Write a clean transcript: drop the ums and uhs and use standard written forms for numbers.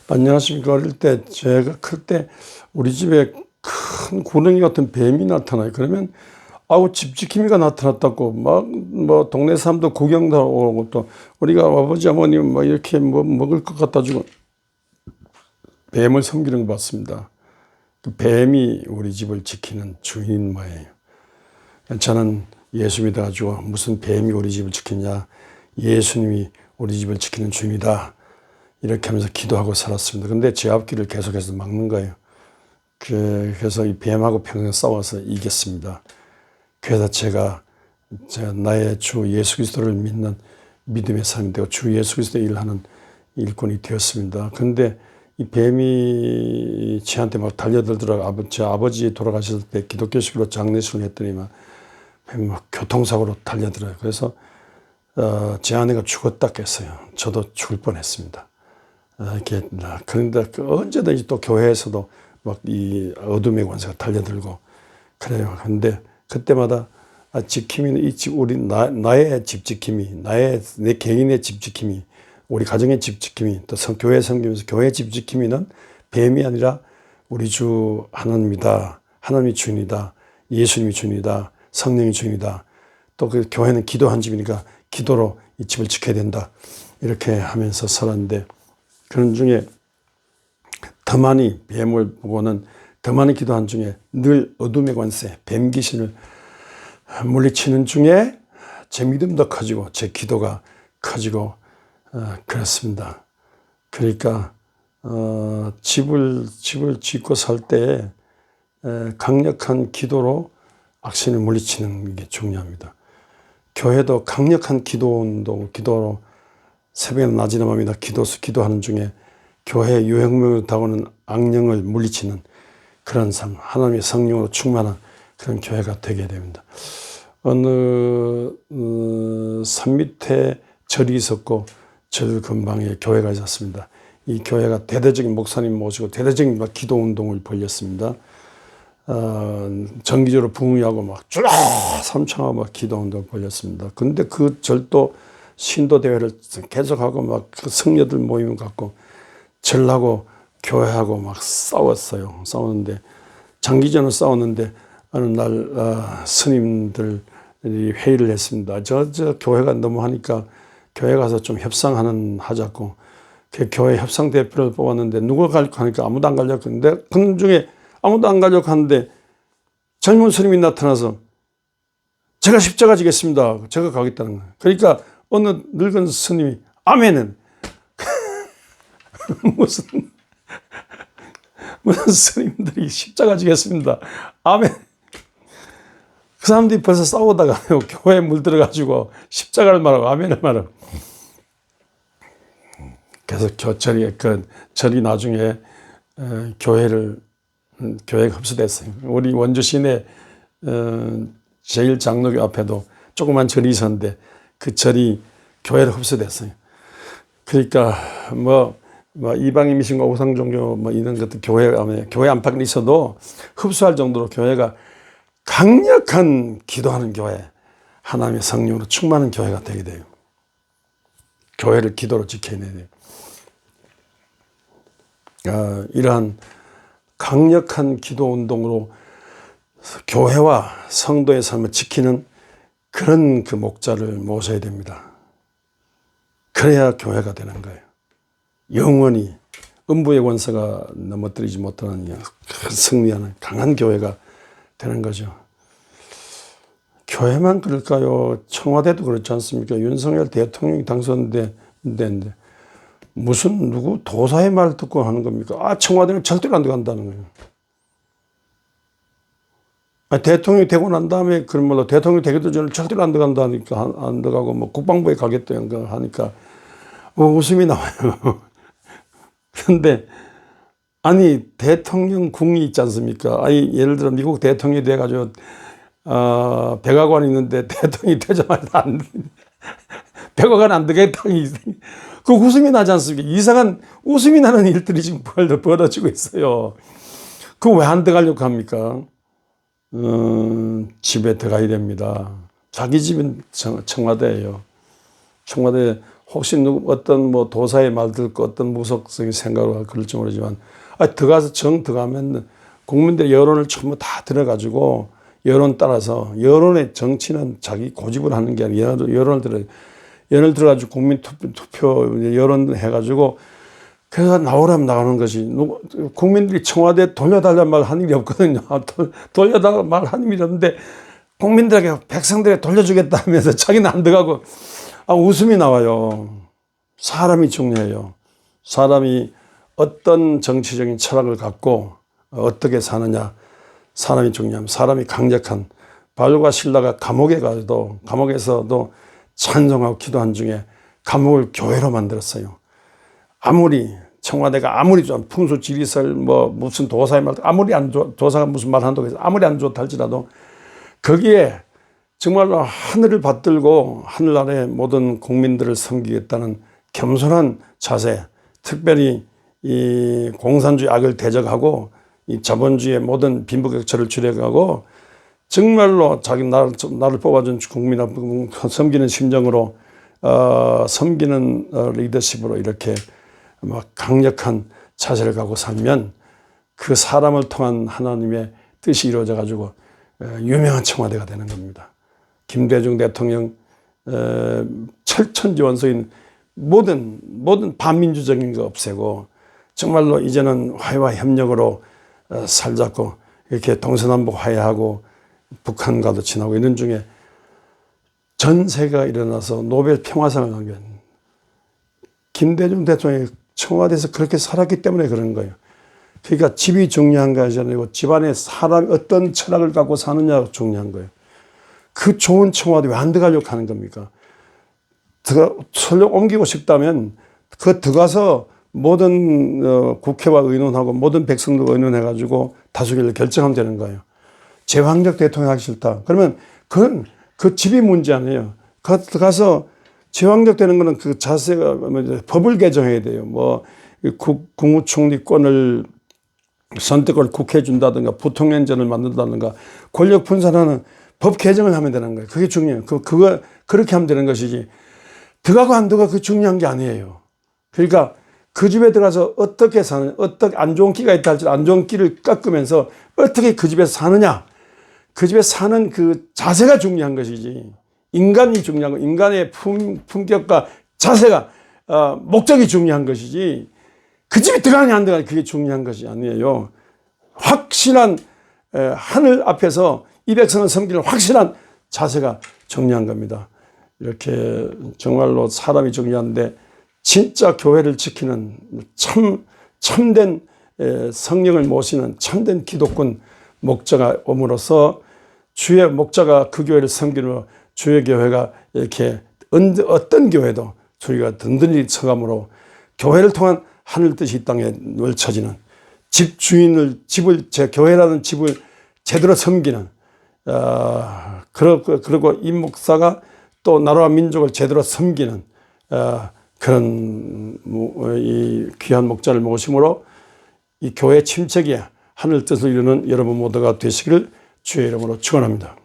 안녕하십니까. 어릴 때, 제가 클 때, 우리 집에 큰 구렁이 같은 뱀이 나타나요. 그러면, 아우, 집지킴이가 나타났다고, 동네 사람도 구경도 오고, 또, 우리가 아버지, 어머님, 이렇게 먹을 것 갖다 주고, 뱀을 섬기는 것 같습니다. 그 뱀이 우리 집을 지키는 주인 모양이에요. 저는 예수 믿어가지고, 무슨 뱀이 우리 집을 지키냐, 예수님이 우리 집을 지키는 주인이다. 이렇게 하면서 기도하고 살았습니다. 근데 제 앞길을 계속해서 막는 거예요. 그래서 이 뱀하고 평생 싸워서 이겼습니다. 그래서 제가 나의 주 예수 그리스도를 믿는 믿음의 사람이 되고 주 예수 그리스도의 일을 하는 일꾼이 되었습니다. 근데 이 뱀이 저한테 막 달려들더라고요. 제 아버지 돌아가셨을 때 기독교식으로 장례식을 했더니만 뱀이 막 교통사고로 달려들어요. 그래서 제 아내가 죽었다 깼어요. 저도 죽을 뻔했습니다. 그런데 언제든지 또 교회에서도 막 이 어둠의 권세가 달려들고 그래요. 근데 그때마다 지킴이는 나의 집 지킴이, 내 개인의 집 지킴이, 우리 가정의 집 지킴이, 또 교회 섬기면서 교회 집 지킴이는 뱀이 아니라 우리 주 하나님이다. 하나님이 주인이다. 예수님이 주인이다. 성령이 주인이다. 또 그 교회는 기도한 집이니까 기도로 이 집을 지켜야 된다. 이렇게 하면서 살았는데 그런 중에 더 많이 뱀을 보고는 더 많이 기도한 중에 늘 어둠의 권세, 뱀 귀신을 물리치는 중에 제 믿음도 커지고 제 기도가 커지고 그렇습니다. 그러니까 집을 짓고 살 때 강력한 기도로 악신을 물리치는 게 중요합니다. 교회도 강력한 기도로 새벽이나 낮이나 밤이나 기도하는 중에 교회 유행명으로 다가오는 악령을 물리치는 그런 삶, 하나님의 성령으로 충만한 그런 교회가 되게 됩니다. 어느 산 밑에 절이 있었고 절 근방에 교회가 있었습니다. 이 교회가 대대적인 목사님 모시고 대대적인 기도 운동을 벌였습니다. 정기적으로 부흥하고 삼창하고 기도 운동을 벌였습니다. 근데 그 절도 신도 대회를 계속하고 그 성녀들 모임을 갖고 절하고 교회하고 싸웠어요. 싸웠는데 장기전을 싸웠는데 어느 날 스님들이 회의를 했습니다. 저 교회가 너무 하니까 교회 가서 좀 하자고. 그 교회 협상 대표를 뽑았는데 누가 가려고 하니까 아무도 안 가려고 했는데 그 중에 아무도 안 가려고 하는데 젊은 스님이 나타나서 제가 십자가 지겠습니다. 제가 가겠다는 거예요. 그러니까 어느 늙은 스님이 아멘은 무슨 스님들이 십자가 지겠습니다. 아멘. 그 사람들이 벌써 싸우다가 교회에 물들어가지고 십자가를 말하고 아멘을 말하고. 그래서 절이 나중에 교회가 흡수됐어요. 우리 원주 시내 제일 장로교 앞에도 조그만 절이 있었는데 그 절이 교회로 흡수됐어요. 그러니까 이방인 미신과 우상 종교 이런 것들 교회 안팎에 있어도 흡수할 정도로 교회가 강력한 기도하는 교회, 하나님의 성령으로 충만한 교회가 되게 돼요. 교회를 기도로 지켜야 돼요. 이러한 강력한 기도 운동으로 교회와 성도의 삶을 지키는 그런 그 목자를 모셔야 됩니다. 그래야 교회가 되는 거예요. 영원히 음부의 권세가 넘어뜨리지 못하는 승리하는 강한 교회가 되는 거죠. 교회만 그럴까요? 청와대도 그렇지 않습니까? 윤석열 대통령이 당선됐는데 무슨 누구 도사의 말 듣고 하는 겁니까? 청와대는 절대로 안 들어간다는 거예요. 대통령이 되고 난 다음에 그런 말로 대통령이 되기도 전에 절대로 안 들어간다니까 안 들어가고 국방부에 가겠다 하니까 웃음이 나와요. 그런데 대통령 궁이 있지 않습니까? 예를 들어 미국 대통령이 돼가지고 백악관이 있는데 대통령이 되자마자 백악관 안 되겠다. 그 웃음이 나지 않습니까? 이상한 웃음이 나는 일들이 지금 벌어지고 있어요. 그거 왜 안 들어가려고 합니까? 집에 들어가야 됩니다. 자기 집은 청와대예요. 청와대 혹시 어떤 뭐 도사의 말 듣고 어떤 무속적인 생각으로 그럴지 모르지만, 들어가서 들어가면 국민들의 여론을 전부 다 들어가지고 여론 따라서, 여론의 정치는 자기 고집을 하는 게 아니라 여론을 들어가지고 국민 투표 여론 해가지고 그래서 나오라면 나가는 것이, 국민들이 청와대 돌려달라는 말 한 일이 없거든요. 돌려달라는 말 한 일이 없는데 국민들에게, 백성들에게 돌려주겠다 하면서 자기는 안 들어가고, 웃음이 나와요. 사람이 중요해요. 사람이 어떤 정치적인 철학을 갖고 어떻게 사느냐, 사람이 중요합니다. 사람이 강력한, 바울과 실라가 감옥에 가도, 감옥에서도 찬송하고 기도한 중에 감옥을 교회로 만들었어요. 아무리 청와대가 아무리 좀 풍수 지리설 뭐 무슨 도사의 말, 아무리 안 좋아, 도사가 무슨 말 한다고 해서 아무리 안 좋다 할지라도 거기에 정말로 하늘을 받들고 하늘 아래 모든 국민들을 섬기겠다는 겸손한 자세, 특별히 이 공산주의 악을 대적하고 이 자본주의의 모든 빈부격차를 줄여가고 정말로 자기 나를 뽑아준 국민을 섬기는 심정으로 섬기는 리더십으로 이렇게 막 강력한 자세를 갖고 살면 그 사람을 통한 하나님의 뜻이 이루어져 가지고 유명한 청와대가 되는 겁니다. 김대중 대통령 철천지원소인 모든 반민주적인 거 없애고 정말로 이제는 화해와 협력으로 살자고 이렇게 동서남북 화해하고 북한과도 친하고 이런 중에 전세가 일어나서 노벨 평화상을 받은 김대중 대통령이 청와대에서 그렇게 살았기 때문에 그런 거예요. 그러니까 집이 중요한 것이 아니고 집안에 사람이 어떤 철학을 갖고 사느냐가 중요한 거예요. 그 좋은 청와대 왜 안 들어가려고 하는 겁니까? 설령 옮기고 싶다면 그 들어가서 모든 국회와 의논하고 모든 백성들 의논해가지고 다수결을 결정하면 되는 거예요. 제왕적 대통령 하기 싫다. 그러면 그건 그 집이 문제 아니에요. 가서 제왕적 되는 거는 그 자세가 법을 개정해야 돼요. 뭐 국무총리권을 선택을 국회에 준다든가 부통령제를 만든다든가 권력 분산하는 법 개정을 하면 되는 거예요. 그게 중요해요. 그거 그렇게 하면 되는 것이지 들어가고 안 들어가고 그게 중요한 게 아니에요. 그러니까 그 집에 들어가서 어떻게 사느냐, 어떻게 안 좋은 끼가 있다 할지 안 좋은 끼를 깎으면서 어떻게 그 집에서 사느냐, 그 집에 사는 그 자세가 중요한 것이지 인간이 중요한 거, 인간의 품격과 자세가 목적이 중요한 것이지 그 집에 들어가냐 안 들어가냐 그게 중요한 것이 아니에요. 확실한 하늘 앞에서 이 백성을 섬기는 확실한 자세가 중요한 겁니다. 이렇게 정말로 사람이 중요한데 진짜 교회를 지키는 참된 성령을 모시는 참된 기독군 목자가 옴으로써 주의 목자가 그 교회를 섬기는 주의 교회가 이렇게 어떤 교회도 저희가 든든히 서감으로 교회를 통한 하늘 뜻이 이 땅에 널쳐지는 교회라는 집을 제대로 섬기는 그리고 이 목사가 또 나라와 민족을 제대로 섬기는 그런 이 귀한 목자를 모심으로 이 교회 침체기에 하늘 뜻을 이루는 여러분 모두가 되시기를 주의 이름으로 축원합니다.